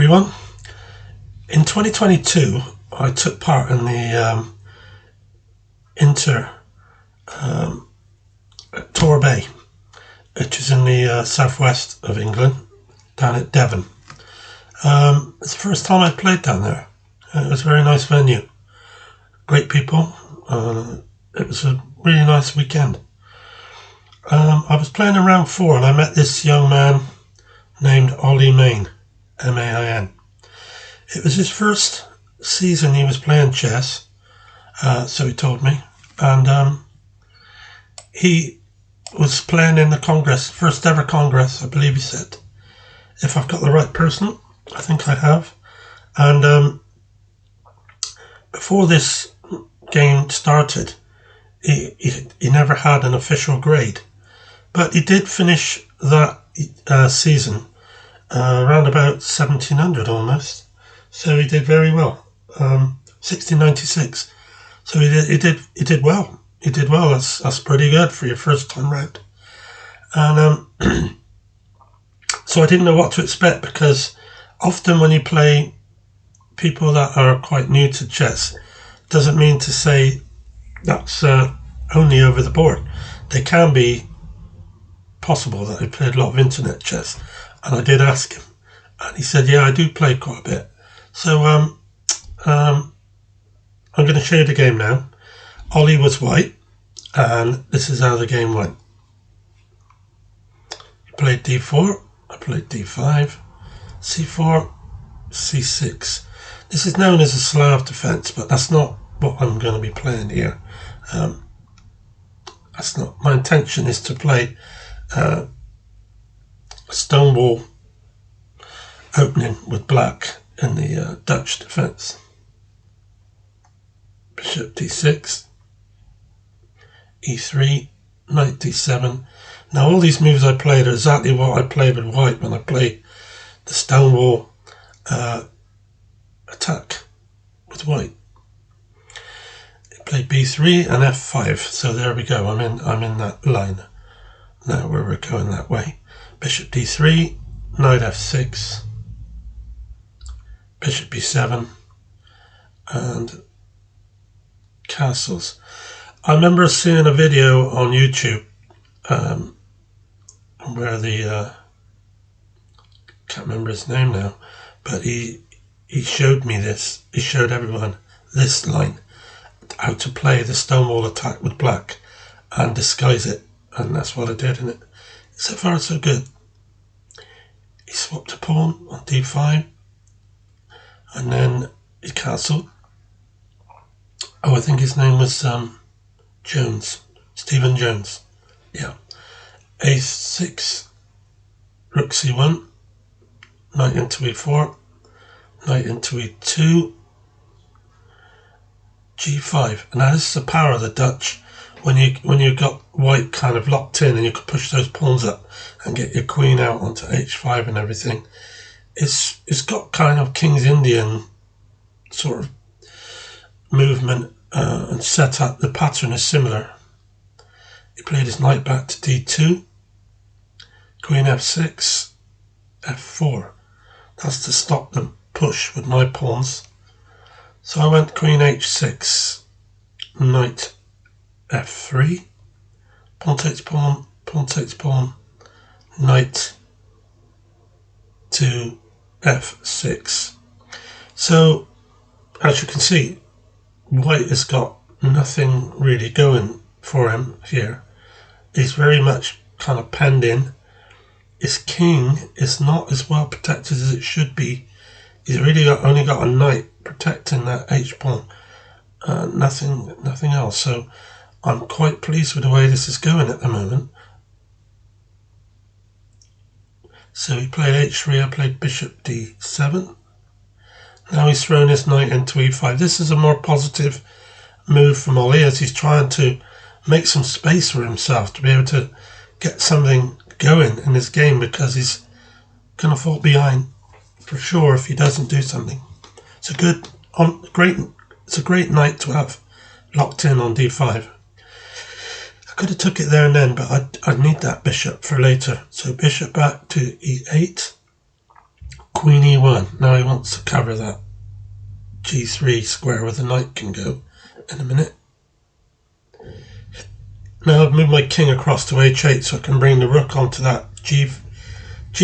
everyone. In 2022, I took part in the Inter at Torbay, which is in the southwest of England, down at Devon. It's the first time I played down there. It was a very nice venue. Great people. It was a really nice weekend. I was playing in round 4 and I met this young man named Ollie Main, M-A-I-N. It was his first season he was playing chess, so he told me, and he was playing in the Congress, first ever Congress, I believe he said. If I've got the right person, I think I have. And before this game started, he never had an official grade, but he did finish that season around about 1700 almost. So he did very well. 1696. So he did well. He did well. That's pretty good for your first time round. And so I didn't know what to expect, because often when you play people that are quite new to chess, doesn't mean to say that's only over the board. They can be possible that they played a lot of internet chess, and I did ask him, and he said, yeah, I do play quite a bit. So I'm going to show you the game now. Ollie was white, and this is how the game went. He played d4, I played d5, c4, c6. This is known as a Slav defense, but that's not what I'm going to be playing here. That's not my intention. Is to play a stone wall opening with black in the Dutch defence. Bishop d6, e3, knight d7. Now all these moves I played are exactly what I played with white when I played the stone wall attack with white. He played b3 and f5, so there we go. I'm in that line now where we're going that way. Bishop d3, knight f6, bishop b7, and castles. I remember seeing a video on YouTube where the can't remember his name now, but he showed me this. He showed everyone this line, how to play the stonewall attack with black and disguise it, and that's what I did in it. So far so good. He swapped a pawn on d5, and then he castled. Oh, I think his name was Jones, Stephen Jones. Yeah. a6, rook c1, knight into e4, knight into e2, g5. Now this is the power of the Dutch. When you got white kind of locked in and you could push those pawns up and get your queen out onto h5 and everything. It's got kind of King's Indian sort of movement and set up. The pattern is similar. He played his knight back to d2, queen f6, f4. That's to stop the push with my pawns. So I went queen h6, knight f3, pawn takes pawn, pawn takes pawn, knight to f6. So as you can see, white has got nothing really going for him here. He's very much kind of penned in. His king is not as well protected as it should be. He's really only got a knight protecting that h pawn, nothing else. So I'm quite pleased with the way this is going at the moment. So he played h3, I played bishop d7. Now he's thrown his knight into e5. This is a more positive move from Ollie, as he's trying to make some space for himself to be able to get something going in his game, because he's going to fall behind for sure if he doesn't do something. It's a great knight to have locked in on d5. I could have took it there and then, but I'd need that bishop for later. So bishop back to e8, queen e1. Now he wants to cover that g3 square where the knight can go in a minute. Now I've moved my king across to h8 so I can bring the rook onto that g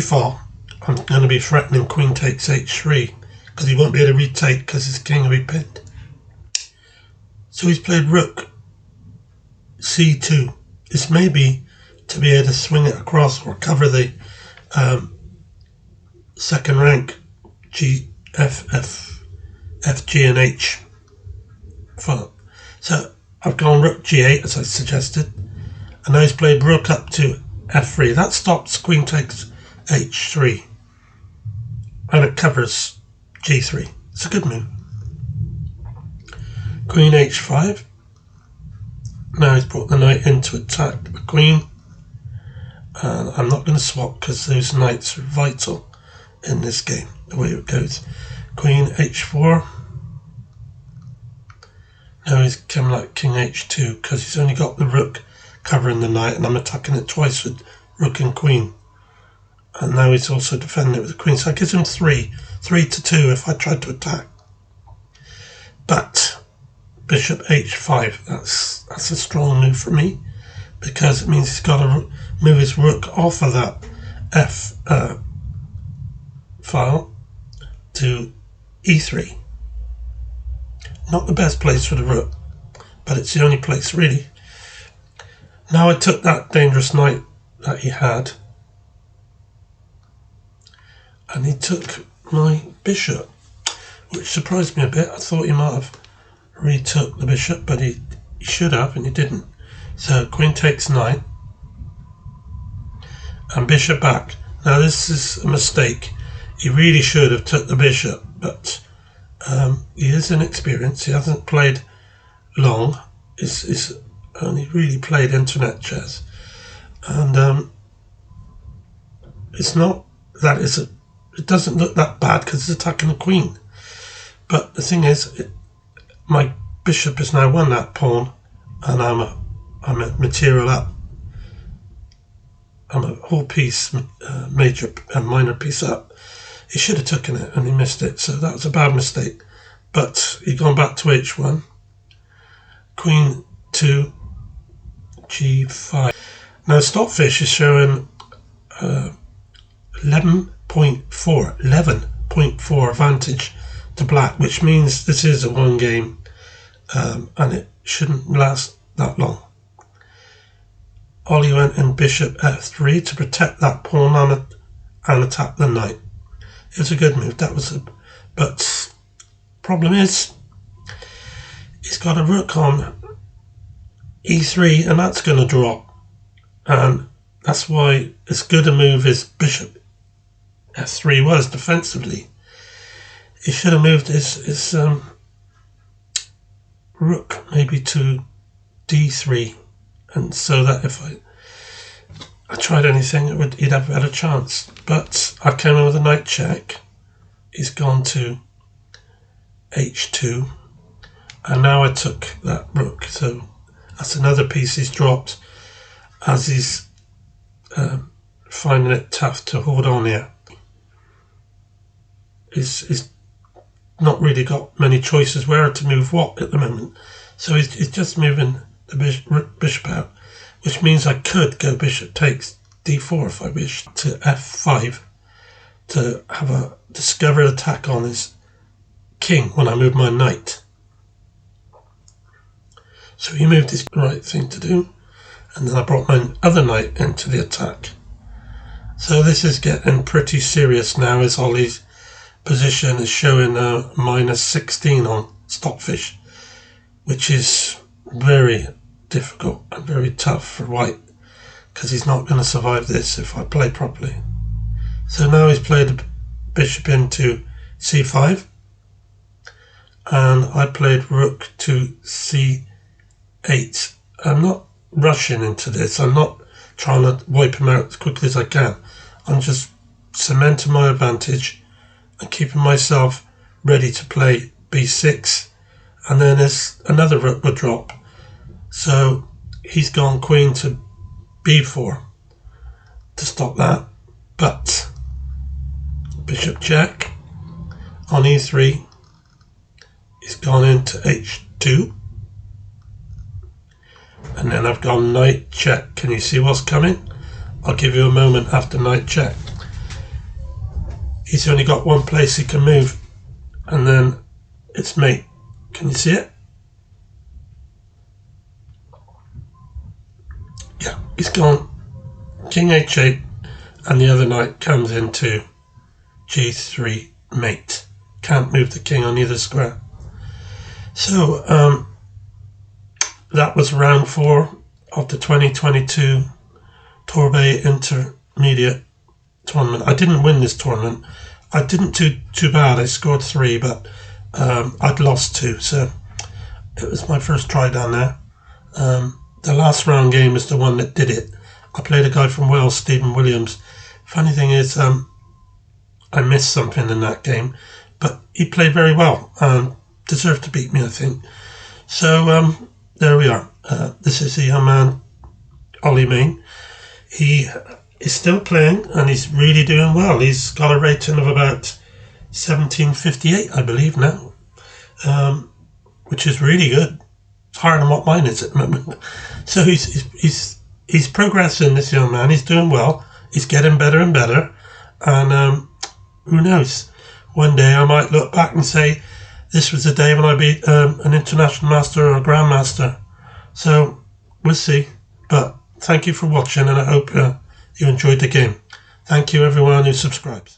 file. I'm going to be threatening queen takes h3 because he won't be able to retake because his king will be pinned. So he's played rook c2. This may be to be able to swing it across or cover the second rank G, F, G and H file. So I've gone rook g8 as I suggested, and now he's played rook up to f3. That stops queen takes h3 and it covers g3. It's a good move. Queen h5. Now he's brought the knight in to attack the queen, and I'm not going to swap because those knights are vital in this game, the way it goes. Queen h4. Now he's come like king h2 because he's only got the rook covering the knight, and I'm attacking it twice with rook and queen. And now he's also defending it with the queen, so that gives him 3 to 2 if I tried to attack. But bishop h5, that's a strong move for me, because it means he's got to move his rook off of that f file to e3. Not the best place for the rook, but it's the only place really. Now I took that dangerous knight that he had, and he took my bishop, which surprised me a bit. I thought he might have retook the bishop, but he should have, and he didn't. So queen takes knight, and bishop back. Now this is a mistake. He really should have took the bishop, but he is inexperienced. He hasn't played long. He's only really played internet chess, and it's not that it doesn't look that bad because it's attacking the queen. But the thing is, my bishop has now won that pawn, and I'm a material up. I'm a whole piece, major and minor piece up. He should have taken it and he missed it, so that was a bad mistake. But he's gone back to h1. Queen 2, g5. Now Stockfish is showing 11.4 advantage to black, which means this is a one game, and it shouldn't last that long. Ollie went in bishop f3 to protect that pawn and attack the knight. It was a good move. But problem is, he's got a rook on e3, and that's going to drop, and that's why as good a move as bishop f3 was defensively. He should have moved his rook maybe to d3, and so that if I tried anything, he'd have a better chance. But I came in with a knight check. He's gone to h2, and now I took that rook, so that's another piece he's dropped, as he's finding it tough to hold on here. He's not really got many choices where to move what at the moment, so he's just moving the bishop out, which means I could go bishop takes d4 if I wish, to f5 to have a discovered attack on his king when I move my knight. So he moved his right thing to do, and then I brought my other knight into the attack. So this is getting pretty serious now, as Ollie's position is showing minus 16 on Stockfish, which is very difficult and very tough for white, because he's not going to survive this if I play properly. So now he's played the bishop into c5, and I played rook to c8. I'm not rushing into this. I'm not trying to wipe him out as quickly as I can. I'm just cementing my advantage and keeping myself ready to play b6, and then another rook would drop. So he's gone queen to b4 to stop that, but bishop check. On e3, he's gone into h2. And then I've gone knight check. Can you see what's coming? I'll give you a moment after knight check. He's only got one place he can move, and then it's mate. Can you see it? Yeah, he's gone king h8, and the other knight comes into g3 mate. Can't move the king on either square. So that was round 4 of the 2022 Torbay Intermediate Tournament. I didn't win this tournament. I didn't do too bad. I scored 3, but I'd lost 2, so it was my first try down there. The last round game is the one that did it. I played a guy from Wales, Stephen Williams. Funny thing is, I missed something in that game, but he played very well and deserved to beat me, I think. So there we are. This is the young man, Ollie Main. He is still playing and he's really doing well. He's got a rating of about 1758, I believe now, which is really good. It's higher than what mine is at the moment. So he's progressing, this young man. He's doing well. He's getting better and better. And who knows? One day I might look back and say, this was the day when I beat an international master or a grandmaster. So we'll see. But thank you for watching, and I hope you enjoyed the game. Thank you everyone who subscribes.